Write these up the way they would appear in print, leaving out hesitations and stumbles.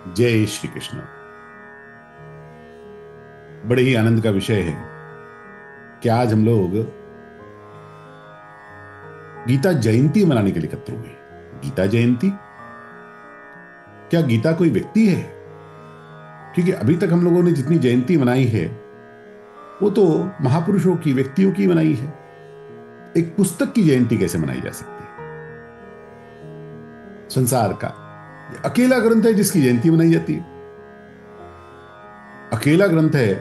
जय श्री कृष्ण। बड़े ही आनंद का विषय है कि आज हम लोग गीता जयंती मनाने के लिए एकत्र हुए। गीता जयंती, क्या गीता कोई व्यक्ति है? क्योंकि अभी तक हम लोगों ने जितनी जयंती मनाई है वो तो महापुरुषों की, व्यक्तियों की मनाई है। एक पुस्तक की जयंती कैसे मनाई जा सकती है? संसार का अकेला ग्रंथ है जिसकी जयंती मनाई जाती है। अकेला ग्रंथ है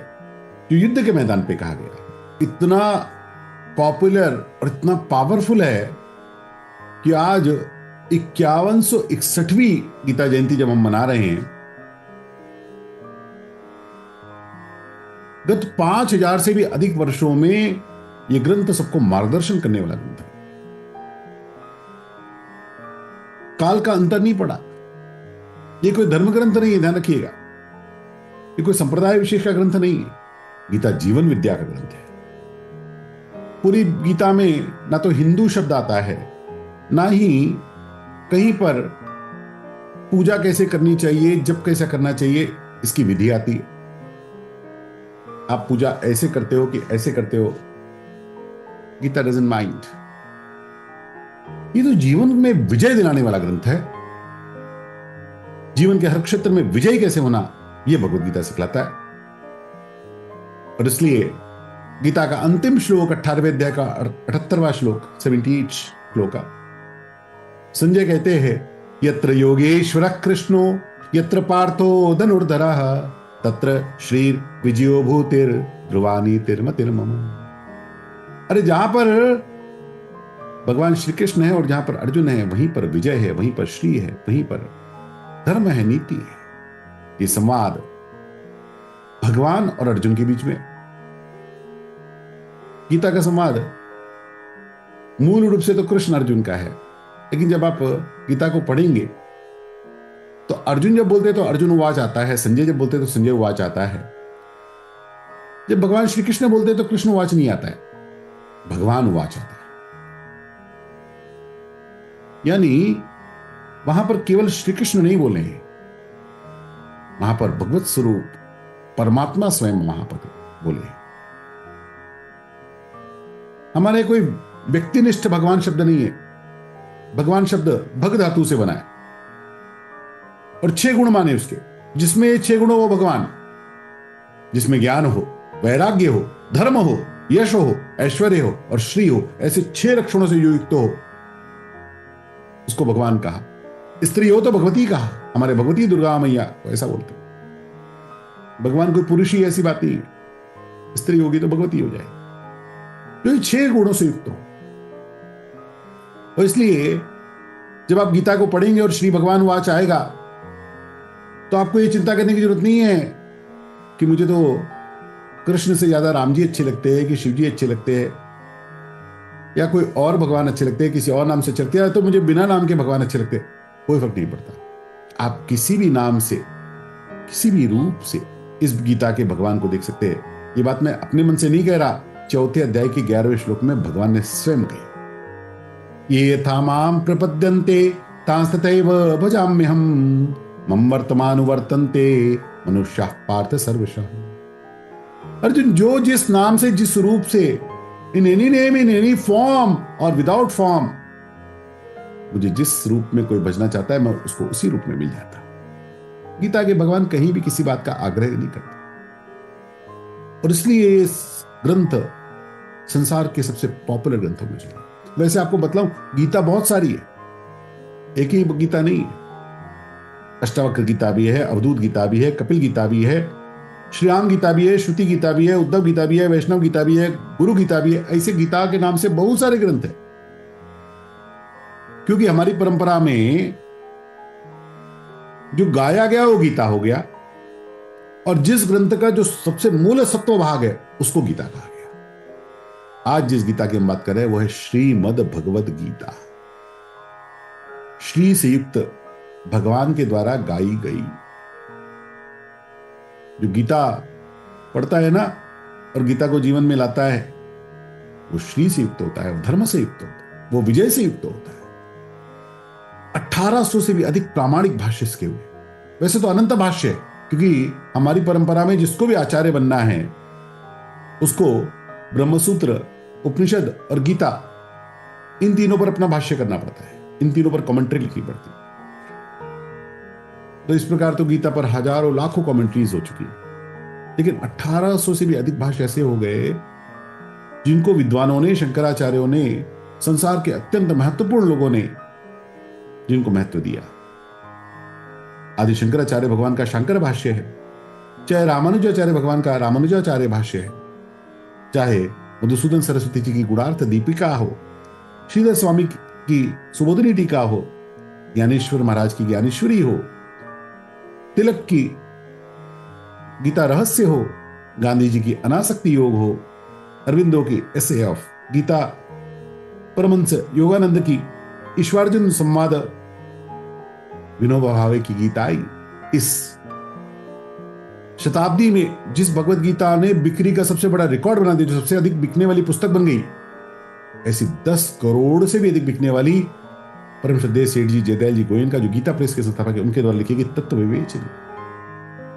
जो युद्ध के मैदान पे कहा गया, इतना पॉपुलर और इतना पावरफुल है कि आज 5161वीं गीता जयंती जब हम मना रहे हैं, गत 5000 से भी अधिक वर्षों में यह ग्रंथ सबको मार्गदर्शन करने वाला ग्रंथ है। काल का अंतर नहीं पड़ा। यह कोई धर्म ग्रंथ नहीं है, ध्यान रखिएगा। यह कोई संप्रदाय विशेष का ग्रंथ नहीं है। गीता जीवन विद्या का ग्रंथ है। पूरी गीता में ना तो हिंदू शब्द आता है, ना ही कहीं पर पूजा कैसे करनी चाहिए, जप कैसे करना चाहिए, इसकी विधि आती है। आप पूजा ऐसे करते हो कि ऐसे करते हो, गीता डजंट माइंड। ये तो जीवन में विजय दिलाने वाला ग्रंथ है। जीवन के हर क्षेत्र में विजय कैसे होना, यह भगवत गीता सिखलाता है। और इसलिए गीता का अंतिम श्लोक 18वें अध्याय का 78वां श्लोक, 78 श्लोक का, संजय कहते हैं, यत्र योगेश्वर कृष्णो यत्र पार्थो धनुर्धरः तत्र श्री विजयो भूतिर ध्रुवानी तिर्मतिर्मम। अरे जहां पर भगवान श्री कृष्ण है और जहां पर अर्जुन है, वहीं पर विजय है, वहीं पर श्री है, वहीं पर धर्म है, नीति है। ये संवाद भगवान और अर्जुन के बीच में। गीता का संवाद मूल रूप से तो कृष्ण अर्जुन का है, लेकिन जब आप गीता को पढ़ेंगे तो अर्जुन जब बोलते हैं तो अर्जुन उवाच आता है, संजय जब बोलते हैं तो संजय उवाच आता है। जब भगवान श्री कृष्ण बोलते हैं तो कृष्ण उवाच नहीं आता है, भगवान उवाच आता है। यानी वहां पर केवल श्री कृष्ण नहीं बोले हैं, वहां पर भगवत स्वरूप परमात्मा स्वयं वहां पर बोले। हमारे कोई व्यक्तिनिष्ठ भगवान शब्द नहीं है। भगवान शब्द भग धातु से बना है और 6 गुण माने उसके, जिसमें ये 6 गुण हो वो भगवान। जिसमें ज्ञान हो, वैराग्य हो, धर्म हो, यश हो, ऐश्वर्य हो और श्री हो, ऐसे 6 लक्षणों से जो युक्त हो उसको भगवान कहा। स्त्री हो तो भगवती कहा। हमारे भगवती दुर्गा मैया तो ऐसा बोलते। भगवान कोई पुरुष ही, ऐसी बात नहीं है। स्त्री होगी तो भगवती हो जाए, जो 6 गुणों से युक्त हो। और इसलिए जब आप गीता को पढ़ेंगे और श्री भगवान वाच आएगा तो आपको यह चिंता करने की जरूरत नहीं है कि मुझे तो कृष्ण से ज्यादा राम जी अच्छे लगते हैं, कि शिव जी अच्छे लगते हैं, या कोई और भगवान अच्छे लगते हैं, किसी और नाम से चलते हैं, तो मुझे बिना नाम के भगवान अच्छे लगते हैं। कोई फर्क नहीं पड़ता। आप किसी भी नाम से, किसी भी रूप से इस गीता के भगवान को देख सकते हैं। ये बात मैं अपने मन से नहीं कह रहा। 4थे अध्याय के 11वें श्लोक में भगवान ने स्वयं कही, ये यथा माम प्रपद्यन्ते तांस्तथैव भजाम्यहम् मम वर्तमानुवर्तन्ते मनुष्याः पार्थ सर्वशः। अर्जुन, जो जिस नाम से, जिस रूप से, in any name, in any form और विदाउट फॉर्म, मुझे जिस रूप में कोई भजना चाहता है मैं उसको उसी रूप में मिल जाता। गीता के भगवान कहीं भी किसी बात का आग्रह नहीं करते। और इसलिए इस ग्रंथ संसार के सबसे पॉपुलर ग्रंथों में से। वैसे आपको बतलाऊं, गीता बहुत सारी है, एक ही गीता नहीं है। अष्टावक्र गीता भी है, अवधूत गीता भी है, कपिल गीता भी है, श्रीराम गीता भी है, श्रुति गीता भी है, उद्धव गीता भी है, वैष्णव गीता भी है, गुरु गीता भी है। ऐसे गीता के नाम से बहुत सारे ग्रंथ हैं। क्योंकि हमारी परंपरा में जो गाया गया वो गीता हो गया, और जिस ग्रंथ का जो सबसे मूल सत्व भाग है उसको गीता कहा गया। आज जिस गीता की हम बात कर रहे हैं वो है श्रीमद् भगवद गीता। श्री से युक्त भगवान के द्वारा गाई गई। जो गीता पढ़ता है ना और गीता को जीवन में लाता है, वो श्री से युक्त होता है, वो धर्म से युक्त होता है, वो विजय से युक्त होता है। 1800 से भी अधिक प्रामाणिक भाष्य इसके हुए। वैसे तो अनंत भाष्य है, क्योंकि हमारी परंपरा में जिसको भी आचार्य बनना है उसको ब्रह्मसूत्र, उपनिषद और गीता, इन तीनों पर अपना भाष्य करना पड़ता है, इन तीनों पर कमेंट्री लिखनी पड़ती है। तो इस प्रकार तो गीता पर हजारों लाखों कमेंट्रीज हो चुकी है, लेकिन 1800 से भी अधिक भाष्य ऐसे हो गए जिनको विद्वानों ने, शंकराचार्यों ने, संसार के अत्यंत महत्वपूर्ण लोगों ने जिनको महत्व दिया। आदि शंकराचार्य भगवान का शंकर भाष्य है, चाहे रामानुजाचार्य भगवान का रामानुजाचार्य भाष्य है, चाहे मधुसूदन सरस्वती जी की गुणार्थ दीपिका हो, श्रीधर स्वामी की सुबोधनी टीका हो, ज्ञानेश्वर महाराज की ज्ञानेश्वरी हो, तिलक की गीता रहस्य हो, गांधी जी की अनासक्ति योग हो, अरविंदो की एसे ऑफ गीता, परमहंस योगानंद की ईश्वरार्जुन संवाद, विनोबा भावे की गीता आई। इस शताब्दी में जिस भगवत गीता ने बिक्री का सबसे बड़ा रिकॉर्ड बना दिया, जो सबसे अधिक बिकने वाली पुस्तक बन गई, ऐसी 10 करोड़ से भी अधिक बिकने वाली परम श्रद्धेय सेठ जी जयदयाल जी गोयन का, जो गीता प्रेस के संस्थापक है, उनके द्वारा लिखी गई तत्व विवेचन,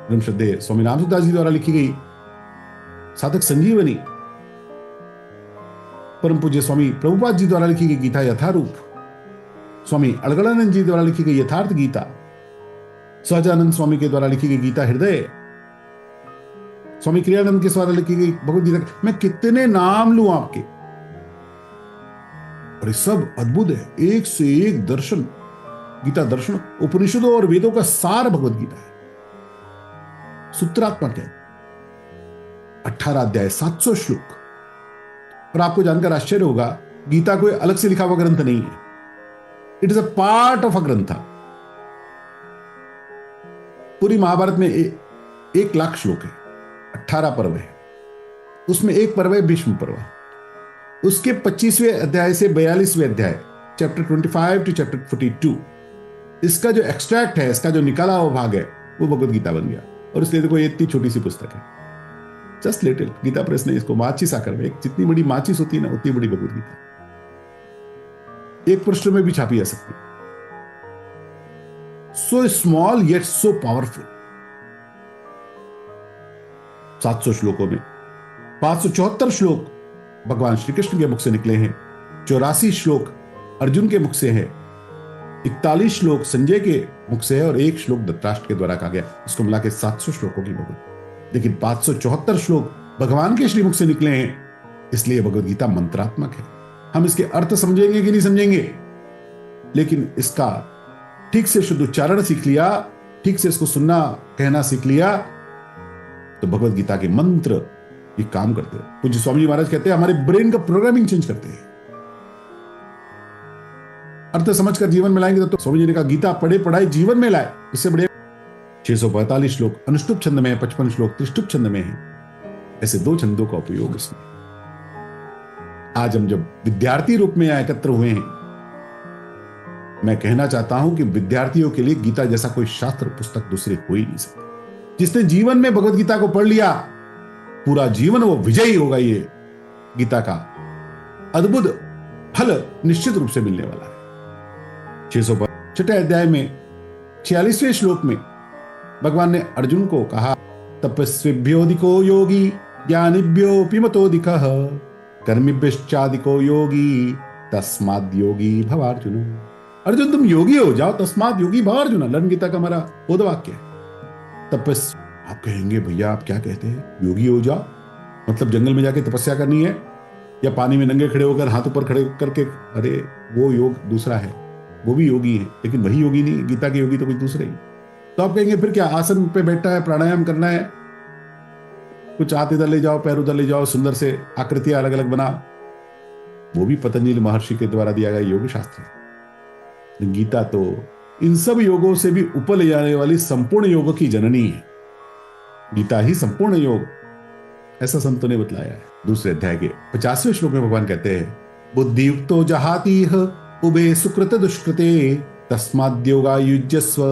परम श्रद्धेय स्वामी रामसुदास जी द्वारा लिखी गई साधक संजीवनी, परम पूज्य स्वामी प्रभुपाद जी द्वारा लिखी गई गीता यथारूप, स्वामी अड़गड़ानंद जी द्वारा लिखी गई यथार्थ गीता, सहजानंद स्वामी के द्वारा लिखी गई गीता हृदय, स्वामी क्रियानंद के द्वारा लिखी गई भगवत गीता। मैं कितने नाम लूं आपके, और ये सब अद्भुत है, एक से एक दर्शन, गीता दर्शन, उपनिषदों और वेदों का सार भगवत गीता है, सूत्रात्मक है, 18 अध्याय, 700 श्लोक। और आपको जानकर आश्चर्य होगा, गीता कोई अलग से लिखा हुआ ग्रंथ नहीं है, it is a part of a ग्रंथ। पूरी महाभारत में 1 लाख श्लोक है, 18 पर्व है, उसमें एक पर्व है भीष्म पर्व, उसके 25वें अध्याय से 42वें अध्याय, चैप्टर 25 टू चैप्टर 42, इसका जो एक्सट्रैक्ट है, इसका जो निकाला हुआ भाग है, वो भगवत गीता बन गया। और इसलिए देखो ये इतनी छोटी सी पुस्तक है, जस्ट लिटिल। गीता प्रेस ने इसको माचिस आकर में, जितनी बड़ी माचिस होती है ना, उतनी बड़ी भगवत गीता, एक पृष्ठ में भी छापी जा सकती। So small yet so powerful. 700 श्लोकों में 574 श्लोक भगवान श्री कृष्ण के मुख से निकले हैं, 84 श्लोक अर्जुन के मुख से है, 41 श्लोक संजय के मुख से है, और 1 श्लोक धृतराष्ट्र के द्वारा कहा गया। इसको मिला के 700 श्लोकों की भगवत, लेकिन 574 श्लोक भगवान के श्रीमुख से निकले हैं, इसलिए भगवत गीता मंत्रात्मक है। हम इसके अर्थ समझेंगे कि नहीं समझेंगे, लेकिन इसका ठीक से शुद्ध उच्चारण सीख लिया, ठीक से इसको सुनना कहना सीख लिया, तो भगवत गीता के मंत्र ये काम करते हैं। पूज्य स्वामी जी महाराज कहते हैं हमारे ब्रेन का प्रोग्रामिंग चेंज करते हैं। अर्थ समझकर जीवन में लाएंगे तो स्वामी जी ने कहा गीता पढ़े पढ़ाई जीवन में लाए, इससे बड़े। 645 श्लोक अनुष्टुप छंद में है, 55 श्लोक त्रिष्टुप छंद में है। ऐसे 2 छंदों का उपयोग इसमें। आज हम जब विद्यार्थी रूप में एकत्र हुए हैं, मैं कहना चाहता हूं कि विद्यार्थियों के लिए गीता जैसा कोई शास्त्र पुस्तक दूसरी हो ही नहीं सकती। जिसने जीवन में भगवत गीता को पढ़ लिया, पूरा जीवन वो विजयी होगा। ये गीता का अद्भुत फल निश्चित रूप से मिलने वाला है। 606 अध्याय में 46वें श्लोक में भगवान ने अर्जुन को कहा, तपस्विभ्योधिको योगी ज्ञानिभ्योऽपि मतोऽधिकः कर्मिभ्यश्चाधिको योगी तस्माद् योगी भवार्जुन। अर्जुन तुम योगी हो जाओ, तस्माद् योगी भवार्जुन। लर्न गीता का हमारा बोध वाक्य है। तपस्वी, आप कहेंगे भैया आप क्या कहते हैं, योगी हो जाओ मतलब जंगल में जाके तपस्या करनी है, या पानी में नंगे खड़े होकर हाथ ऊपर खड़े करके? अरे वो योग दूसरा है, वो भी योगी है, लेकिन वही योगी नहीं। गीता के योगी तो कुछ दूसरे ही। तो आप कहेंगे फिर क्या, आसन पे बैठा है, प्राणायाम करना है, कुछ हाथ इधर ले जाओ, पैर उधर ले जाओ, सुंदर से आकृतियां अलग अलग बना, वो भी पतंजलि महर्षि के द्वारा दिया गया योग शास्त्र है। गीता तो इन सब योगों से भी ऊपर ले जाने वाली संपूर्ण योग की जननी है। गीता ही संपूर्ण योग, ऐसा संतों ने बतलाया है। दूसरे अध्याय के 50वें श्लोक में भगवान कहते हैं, बुद्धियुक्तो जहातीह उभे सुकृत दुष्कृते तस्माद्योगा युज्यस्व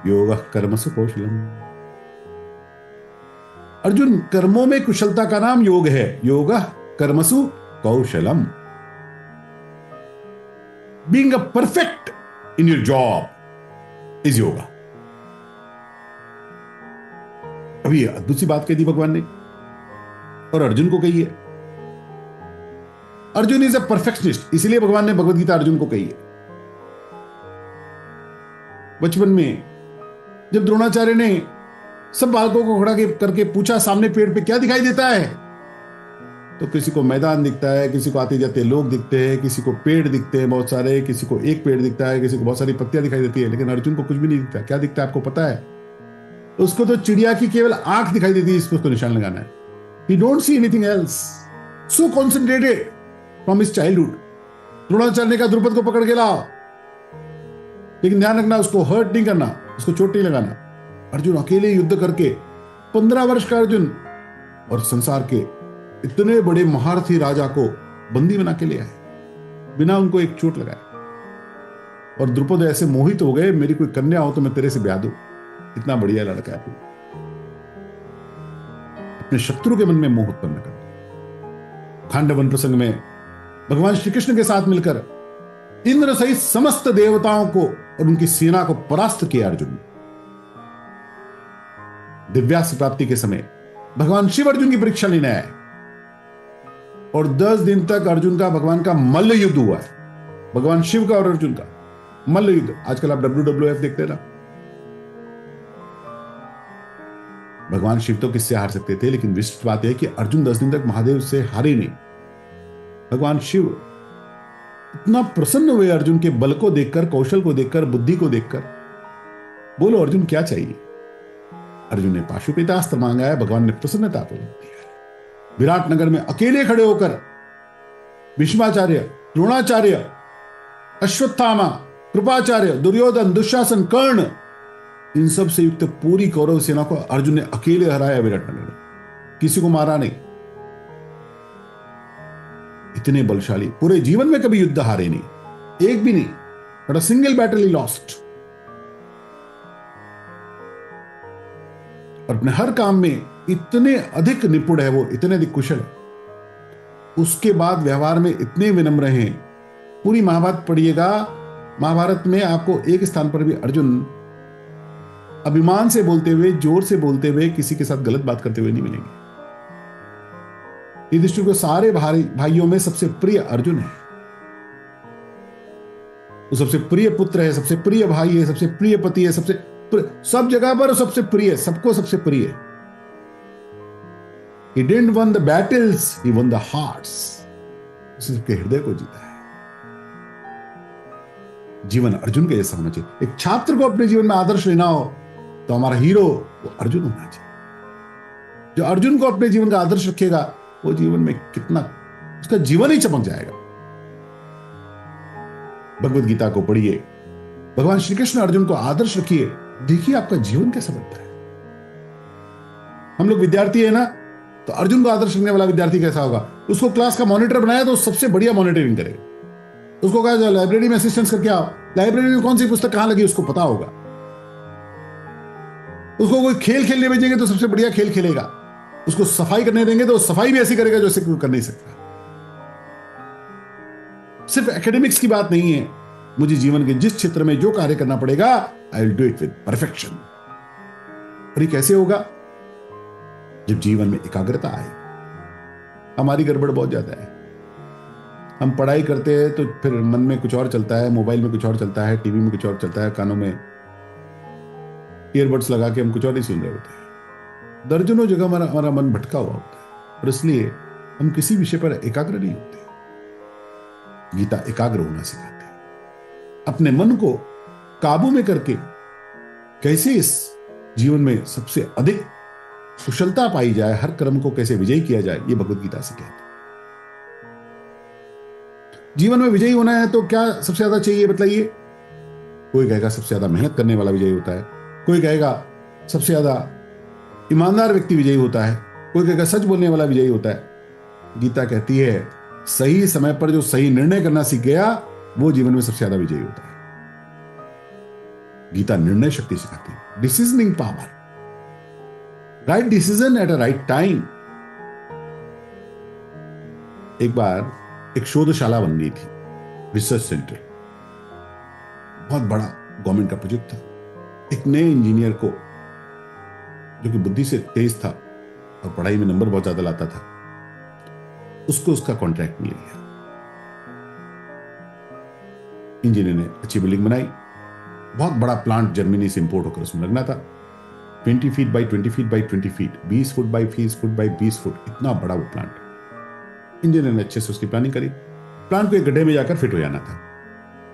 योगः कर्मसु कौशलम। अर्जुन, कर्मों में कुशलता का नाम योग है। योगः कर्मसु कौशलम। Being a perfect in your job is yoga. अभी अद्भुत सी बात कही थी भगवान ने और अर्जुन को कही है। अर्जुन इज अ परफेक्शनिस्ट, इसलिए भगवान ने भगवद गीता अर्जुन को कही है। बचपन में जब द्रोणाचार्य ने सब बालकों को खड़ा करके पूछा सामने पेड़ पे क्या दिखाई देता है, तो किसी को मैदान दिखता है, किसी को आते जाते लोग दिखते हैं, किसी को पेड़ दिखते हैं बहुत सारे, किसी को एक पेड़ दिखता है, किसी को बहुत सारी पत्तियां दिखाई देती है, लेकिन अर्जुन को कुछ भी नहीं दिखता। क्या दिखता है आपको पता है? उसको तो चिड़िया की केवल आंख दिखाई देती है, इसको उसको निशान लगाना है। ही don't see anything else, so concentrated from his childhood. Dronacharya ने कहा द्रुपद को पकड़ के लाओ, लेकिन ध्यान रखना उसको हर्ट नहीं करना, उसको चोट नहीं लगाना। अर्जुन अकेले युद्ध करके 15 वर्ष का अर्जुन और संसार के इतने बड़े महारथी राजा को बंदी बना के ले आए बिना उनको एक चोट लगाए। और द्रुपद ऐसे मोहित हो गए, मेरी कोई कन्या हो तो मैं तेरे से ब्याह दूं, इतना बढ़िया लड़का है तू। अपने शत्रु के मन में मोह उत्पन्न कर। खांडवन प्रसंग में भगवान श्री कृष्ण के साथ मिलकर इंद्र सहित समस्त देवताओं को और उनकी सेना को परास्त किया अर्जुन। दिव्यास्त्र प्राप्ति के समय भगवान शिव अर्जुन की परीक्षा लेने आए और 10 दिन तक अर्जुन का भगवान का मल्ल युद्ध हुआ है। भगवान शिव का और अर्जुन का मल्ल युद्ध। आजकल आप WWF देखते हैं ना। भगवान शिव तो किससे हार सकते थे, लेकिन विशिष्ट बात यह कि अर्जुन 10 दिन तक महादेव से हारे नहीं। भगवान शिव इतना प्रसन्न हुए अर्जुन के बल को देखकर, कौशल को देखकर, बुद्धि को देखकर। बोलो अर्जुन क्या चाहिए? अर्जुन ने पाशुपतास्त्र मांगा है, भगवान ने प्रसन्नता को दिया। विराट नगर में अकेले खड़े होकर भीष्माचार्य, द्रोणाचार्य, अश्वत्थामा, कृपाचार्य, दुर्योधन, दुशासन, कर्ण, इन सब से युक्त पूरी कौरव सेना को अर्जुन ने अकेले हराया विराट नगर में, किसी को मारा नहीं। इतने बलशाली, पूरे जीवन में कभी युद्ध हारे नहीं, एक भी नहीं, but a single battle he lost. और अपने हर काम में इतने अधिक निपुण है वो, इतने अधिक कुशल है। उसके बाद व्यवहार में इतने विनम्र हैं। पूरी महाभारत पढ़िएगा, महाभारत में आपको एक स्थान पर भी अर्जुन अभिमान से बोलते हुए, जोर से बोलते हुए, किसी के साथ गलत बात करते हुए नहीं मिलेंगे। युधिष्ठिर को सारे भाइयों में सबसे प्रिय अर्जुन है। वो सबसे प्रिय पुत्र है, सबसे प्रिय भाई है, सबसे प्रिय पति है, सब जगह पर सबसे प्रिय, सबको सबसे प्रिय। He didn't win the battles, he won the hearts. उसने सबके हृदय को जीता है। जीवन अर्जुन के जैसा होना चाहिए। एक छात्र को अपने जीवन में आदर्श लेना हो तो हमारा हीरो वो अर्जुन होना चाहिए। जो अर्जुन को अपने जीवन का आदर्श रखेगा वो जीवन में कितना, उसका जीवन ही चमक जाएगा। भगवद गीता को पढ़िए, भगवान श्री कृष्ण अर्जुन को आदर्श रखिए, देखिए आपका जीवन कैसा बनता है। हम लोग विद्यार्थी है ना, तो अर्जुन को आदर्श रखने वाला विद्यार्थी कैसा होगा? उसको क्लास का मॉनिटर बनाया तो सबसे बढ़िया मॉनिटरिंग करेगा। उसको कहा जाए लाइब्रेरी में असिस्टेंस करके आओ, लाइब्रेरी में कौन सी पुस्तक कहां लगी उसको पता होगा। उसको कोई खेल खेलने भेजेंगे तो सबसे बढ़िया खेल खेलेगा। उसको सफाई करने देंगे तो सफाई भी ऐसी करेगा जैसे कोई कर नहीं सकता। सिर्फ एकेडमिक्स की बात नहीं है, मुझे जीवन के जिस क्षेत्र में जो कार्य करना पड़ेगा I will do it with perfection. और ये कैसे होगा? जब जीवन में एकाग्रता आए। हमारी गड़बड़ बहुत ज्यादा है। हम पढ़ाई करते हैं तो फिर मन में कुछ और चलता है, मोबाइल में कुछ और चलता है, टीवी में कुछ और चलता है, कानों में ईयरबड्स लगा के हम कुछ और ही सुन रहे होते हैं। दर्जनों जगह हमारा मन भटका हुआ होता है और इसलिए हम किसी विषय पर एकाग्र नहीं होते। गीता एकाग्र होना सिखाती है। अपने मन को काबू में करके कैसे इस जीवन में सबसे अधिक कुशलता पाई जाए, हर कर्म को कैसे विजयी किया जाए, ये भगवद गीता से कहते हैं। जीवन में विजयी होना है तो क्या सबसे ज्यादा चाहिए बताइए? कोई कहेगा सबसे ज्यादा मेहनत करने वाला विजयी होता है, कोई कहेगा सबसे ज्यादा ईमानदार व्यक्ति विजयी होता है, कोई कहेगा सच बोलने वाला विजयी होता है। गीता कहती है सही समय पर जो सही निर्णय करना सीख गया वो जीवन में सबसे ज्यादा विजयी होता है। गीता निर्णय शक्ति सिखाती है, decisioning power, right decision at a right time. एक बार एक शोधशाला बन गई थी, रिसर्च सेंटर, बहुत बड़ा गवर्नमेंट का प्रोजेक्ट था। एक नए इंजीनियर को जो कि बुद्धि से तेज था और पढ़ाई में नंबर बहुत ज्यादा लाता था, उसको उसका कॉन्ट्रैक्ट मिल गया। इंजीनियर ने अच्छी बिल्डिंग बनाई, बहुत बड़ा प्लांट जर्मनी से इंपोर्ट होकर उसमें लगना था। 20 feet by 20 feet by 20 feet, 20 foot by 20 foot by 20 foot, इतना बड़ा वो प्लांट। इंजीनियर ने अच्छे से उसकी प्लानिंग करी। प्लांट को एक गड्ढे में जाकर फिट हो जाना था।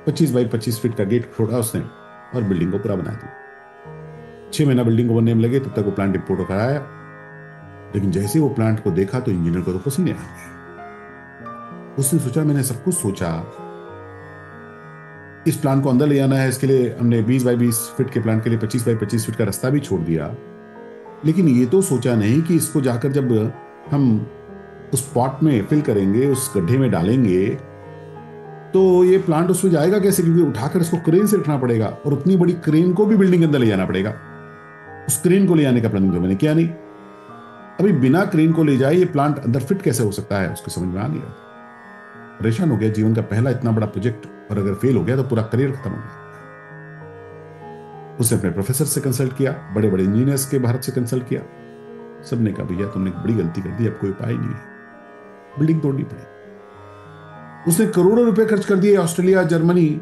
25 बाई 25 फीट का गेट छोड़ा उसने और बिल्डिंग को पूरा बना दिया। 6 महीना बिल्डिंग को बनने में लगे, तब तक वो प्लांट इंपोर्ट होकर आया। लेकिन जैसे वो प्लांट को देखा तो इंजीनियर को तो पसीने आ गए। उसने सोचा, मैंने सब कुछ सोचा, इस प्लांट को अंदर ले जाना है, इसके लिए हमने 20 बाई 20 फीट के प्लांट के लिए 25 बाई 25 फीट का रास्ता भी छोड़ दिया। लेकिन ये तो सोचा नहीं कि इसको जाकर जब हम उस पॉट में फिल करेंगे, उस गड्ढे में डालेंगे, तो ये प्लांट उसमें जाएगा कैसे, क्योंकि उठाकर इसको क्रेन से रखना पड़ेगा और उतनी बड़ी क्रेन को भी बिल्डिंग के अंदर ले जाना पड़ेगा। उस क्रेन को ले जाने का प्लानिंग तो मैंने किया नहीं। अभी बिना क्रेन को ले जाए ये प्लांट अंदर फिट कैसे हो सकता है, उसको समझ में आ नहीं रहा। परेशान हो गया, जीवन का पहला इतना बड़ा प्रोजेक्ट, और अगर फेल हो गया तो पूरा करियर खत्म हो गया। उसने अपने प्रोफेसर से कंसल्ट किया, बड़े बड़े इंजीनियर्स के भारत से कंसल्ट किया। सबने कहा, भैया तुमने एक बड़ी गलती कर दी, अब कोई उपाय नहीं है, बिल्डिंग तोड़नी पड़ी। उसने करोड़ों रुपए खर्च कर दिए ऑस्ट्रेलिया, जर्मनी,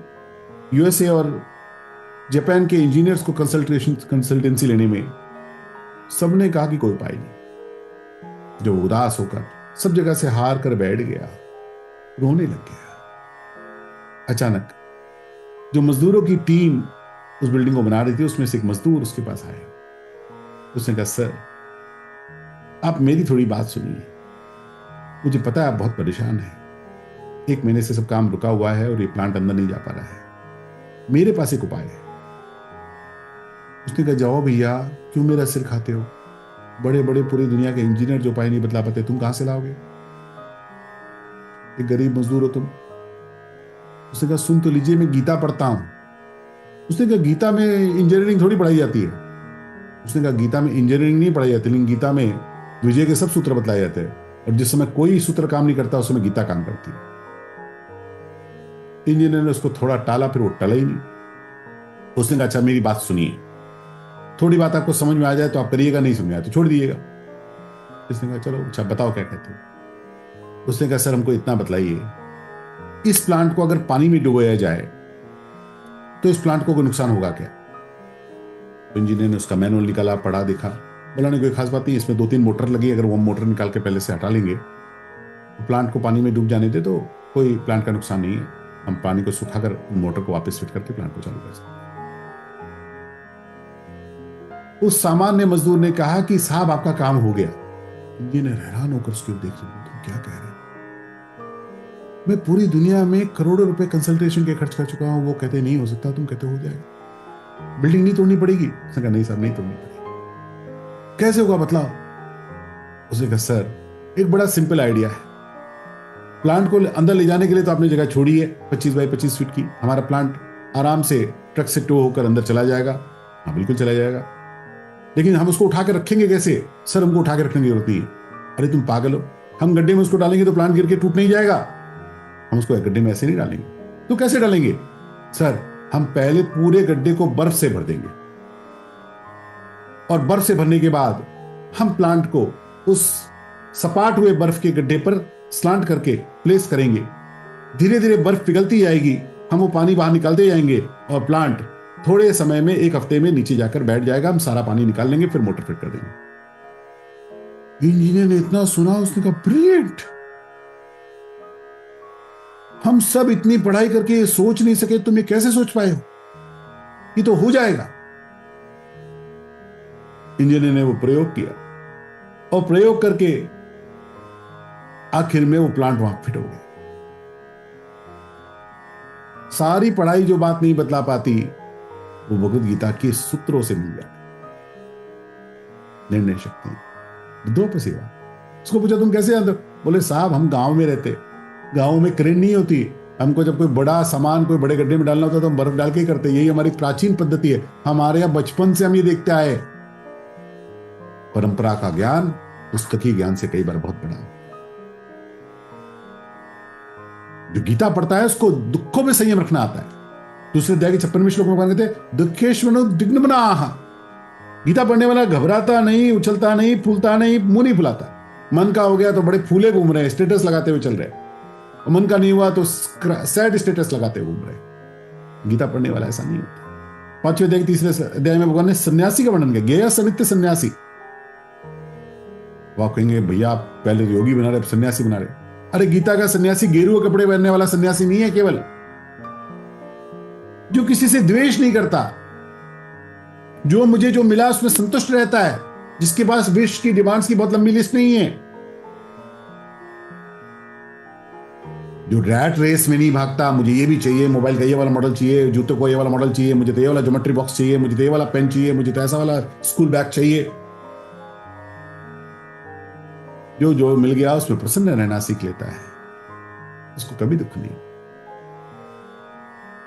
यूएसए और जापान के इंजीनियर्स को कंसल्टेंसी लेने में। सबने कहा कि कोई उपाय नहीं। जो उदास होकर सब जगह से हार कर बैठ गया, रोने लग गया। अचानक जो मजदूरों की टीम उस बिल्डिंग को बना रही थी, उसमें से एक मजदूर उसके पास आया। उसने कहा, सर आप मेरी थोड़ी बात सुनिए, मुझे पता है आप बहुत परेशान हैं, 1 महीने से सब काम रुका हुआ है और ये प्लांट अंदर नहीं जा पा रहा है, मेरे पास एक उपाय है। उसने कहा, जाओ भैया, क्यों मेरा सिर खाते हो, बड़े बड़े पूरी दुनिया के इंजीनियर जो उपाय नहीं बदला पाते, तुम कहां से लाओगे, एक गरीब मजदूर हो तुम। उसने कहा, सुन तो लीजिए, मैं गीता पढ़ता हूं। उसने कहा, गीता में इंजीनियरिंग थोड़ी पढ़ाई जाती है। उसने कहा, गीता में इंजीनियरिंग नहीं पढ़ाई जाती, लेकिन गीता में विजय के सब सूत्र बतलाए जाते हैं, और जिस समय कोई सूत्र काम नहीं करता उस समय गीता काम करती है। इंजीनियर ने उसको थोड़ा टाला, फिर वो टला ही नहीं। उसने कहा, अच्छा मेरी बात सुनिए, थोड़ी बात आपको समझ में आ जाए तो आप करिएगा, नहीं समझ में आए तो छोड़ दिएगा। उसने कहा, चलो अच्छा बताओ क्या कहते हो। उसने कहा, सर हमको इतना बतलाइए, इस प्लांट को अगर पानी में डुबोया जाए तो इस प्लांट को कोई नुकसान होगा क्या। तो इंजीनियर ने उसका मैनुअल निकाला, पढ़ा, देखा, बोला नहीं कोई खास बात नहीं, इसमें 2-3 मोटर लगी, अगर वो मोटर निकाल के पहले से हटा लेंगे, तो प्लांट को पानी में डूब जाने दे तो कोई प्लांट का नुकसान नहीं है, हम पानी को सुखाकर मोटर को वापस फिट करके प्लांट को चालू कर सकते हैं। उस सामान्य मजदूर ने कहा कि साहब आपका काम हो गया। इंजीनियर हैरान होकर उसको देख रहे, तुम क्या कह रहे हो, मैं पूरी दुनिया में करोड़ों रुपए कंसल्टेशन के खर्च कर चुका हूं, वो कहते नहीं हो सकता, तुम कहते हो जाएगा, बिल्डिंग नहीं तोड़नी पड़ेगी। उसने कहा, नहीं साहब नहीं तोड़नी पड़ेगी। कैसे होगा बतलाओ। उसने कहा, सर एक बड़ा सिंपल आइडिया है, प्लांट को अंदर ले जाने के लिए तो आपने जगह छोड़ी है 25 बाई 25 फीट की, हमारा प्लांट आराम से ट्रक से टो होकर अंदर चला जाएगा। हाँ बिल्कुल चला जाएगा, लेकिन हम उसको उठा के रखेंगे कैसे। सर हमको उठा के रखने की जरूरत नहीं है। अरे तुम पागल हो, हम गड्ढे में उसको डालेंगे तो प्लांट गिर के टूट नहीं जाएगा, हम उसको गड्ढे में ऐसे नहीं डालेंगे। तो कैसे डालेंगे। सर हम पहले पूरे गड्ढे को बर्फ से भर देंगे, और बर्फ से भरने के बाद हम प्लांट को उस सपाट हुए बर्फ के गड्ढे पर स्लांट करके प्लेस करेंगे। धीरे धीरे बर्फ पिघलती जाएगी, हम वो पानी बाहर निकालते जाएंगे, और प्लांट थोड़े समय में 1 हफ्ते में नीचे जाकर बैठ जाएगा। हम सारा पानी निकाल लेंगे, फिर मोटर फिट कर देंगे। इंजीनियर ने इतना सुना, उसने कहा, ब्रिलियंट, हम सब इतनी पढ़ाई करके ये सोच नहीं सके, तुम ये कैसे सोच पाए हो, ये तो हो जाएगा। इंजीनियर ने वो प्रयोग किया, और प्रयोग करके आखिर में वो प्लांट वहां फिट हो गया। सारी पढ़ाई जो बात नहीं बतला पाती, वो भगवद गीता के सूत्रों से मिल जाती। निर्णय शक्ति, बुद्धोपसेवा। उसको पूछा, तुम कैसे जानते हो। बोले, साहब हम गांव में रहते, गांव में क्रेन नहीं होती, हमको जब कोई बड़ा सामान कोई बड़े गड्ढे में डालना होता तो हम बर्फ डाल के ही करते, यही हमारी प्राचीन पद्धति है, हमारे यहां बचपन से हम ये देखते आए। परंपरा का ज्ञान पुस्तकी ज्ञान से कई बार बहुत बड़ा है। जो गीता पढ़ता है उसको दुखों में संयम रखना आता है। दूसरे अध्याय के 56वें श्लोक में कहते हैं, दुखेश्वनु दिग्नमनाः, गीता पढ़ने वाला घबराता नहीं, उछलता नहीं, फूलता नहीं, मुंह नहीं फुलाता। मन का हो गया तो बड़े फूले घूम रहे हैं, स्टेटस लगाते हुए चल रहे हैं, और मन का नहीं हुआ तो सैड स्टेटस लगाते हुए घूम रहे हैं। गीता पढ़ने वाला ऐसा नहीं होता। 5वें अध्याय के 3 अध्याय में भगवान ने सन्यासी का वर्णन किया, गेय सनित्य सन्यासी। वो आप कहेंगे भैया आप पहले योगी बना रहे, सन्यासी बना रहे। अरे गीता का सन्यासी गेरुए कपड़े पहनने वाला सन्यासी नहीं है केवल, जो किसी से द्वेष नहीं करता, जो मुझे जो मिला उसमें संतुष्ट रहता है, जिसके पास विश की डिमांड्स की बहुत लंबी लिस्ट नहीं है, जो रैट रेस में नहीं भागता, मुझे ये भी चाहिए, मोबाइल का ये वाला मॉडल चाहिए, जूतों को ये वाला मॉडल चाहिए, मुझे तो ये वाला ज्योमेट्री बॉक्स चाहिए, मुझे तो ये वाला पेन चाहिए, मुझे तो ऐसा वाला स्कूल बैग चाहिए। जो जो मिल गया उसमें प्रसन्न रहना सीख लेता है, उसको कभी दुख नहीं।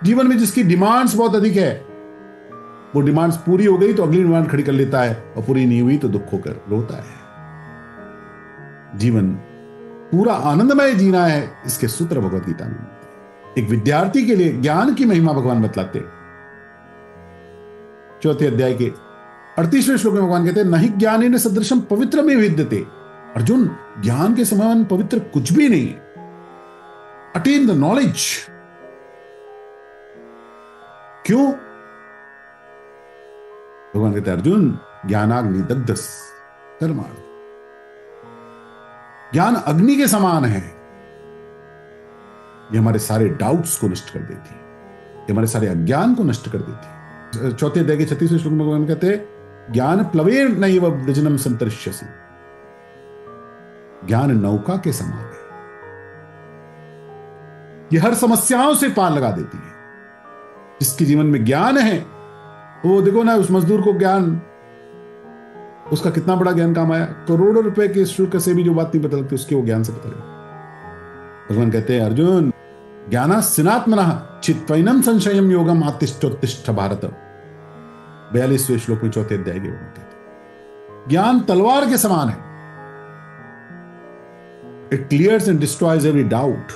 जीवन में जिसकी डिमांड्स बहुत अधिक है, वो डिमांड्स पूरी हो गई तो अगली डिमांड खड़ी कर लेता है, और पूरी नहीं हुई तो दुख होकर रोता है। जीवन पूरा आनंदमय जीना है, इसके सूत्र भगवत गीता में। एक विद्यार्थी के लिए ज्ञान की महिमा भगवान बतलाते। 4थे अध्याय के 38वें श्लोक में भगवान कहते हैं, नहीं ज्ञानेन सदृशम पवित्र में विद्यते। अर्जुन, ज्ञान के समान पवित्र कुछ भी नहीं है। Attain the knowledge. क्यों? भगवान कहते हैं, अर्जुन ज्ञानाग्नि दग्ध कर्माणि। ज्ञान अग्नि के समान है, ये हमारे सारे डाउट्स को नष्ट कर देती है, ये हमारे सारे अज्ञान को नष्ट कर देती है। 4थे अध्याय के 36वें श्लोक में भगवान कहते हैं, ज्ञान प्लवेन नैव वृजनम संतरिष्यसि। ज्ञान नौका के समान है, ये हर समस्याओं से पार लगा देती है। जिसके जीवन में ज्ञान है, वो देखो ना, उस मजदूर को ज्ञान, उसका कितना बड़ा ज्ञान काम आया। करोड़ों रुपए के शुल्क से भी जो बात नहीं पता लगती, उसके वो ज्ञान से पता लगी। भगवान कहते हैं, अर्जुन ज्ञाना सिनात्मनः चित्वैनम संशयम योगम आतिष्ठोत्तिष्ठ भारत। 42वें श्लोक में 4थे अध्याय के बोलते हैं, ज्ञान तलवार के समान है, it clears and destroys every doubt.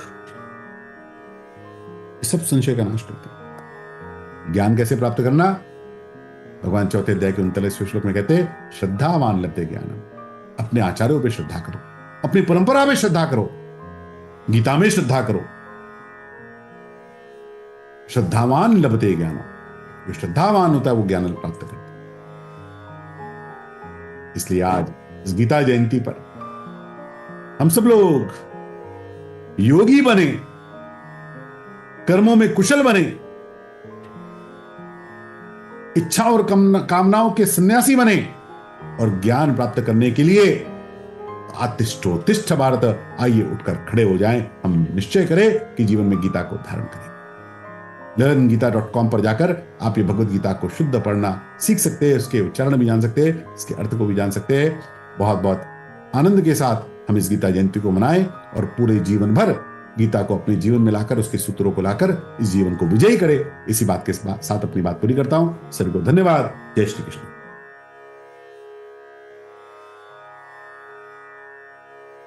सब संशय का नाश करते हैं। ज्ञान कैसे प्राप्त करना? भगवान 4थे अध्याय के 39वें श्लोक में कहते हैं, श्रद्धावान लभते ज्ञानम। अपने आचार्यों पे श्रद्धा करो, अपनी परंपरा में श्रद्धा करो, गीता में श्रद्धा करो। श्रद्धावान लभते ज्ञानम। जो श्रद्धावान होता है वो ज्ञान प्राप्त करता है। इसलिए आज इस गीता जयंती पर हम सब लोग योगी बने, कर्मों में कुशल बने, इच्छा और कामनाओं के सन्यासी बने, और ज्ञान प्राप्त करने के लिए आतिष्ठोत्तिष्ठ भारत। आइए उठकर खड़े हो जाएं, हम निश्चय करें कि जीवन में गीता को धारण करें। learngita.com पर जाकर आप ये भगवत गीता को शुद्ध पढ़ना सीख सकते हैं, उसके उच्चारण भी जान सकते हैं, इसके अर्थ को भी जान सकते हैं। बहुत बहुत आनंद के साथ हम इस गीता जयंती को मनाएं, और पूरे जीवन भर गीता को अपने जीवन में लाकर, उसके सूत्रों को लाकर इस जीवन को विजयी करें। इसी बात के साथ अपनी बात पूरी करता हूं। सभी को धन्यवाद। जय श्री कृष्ण।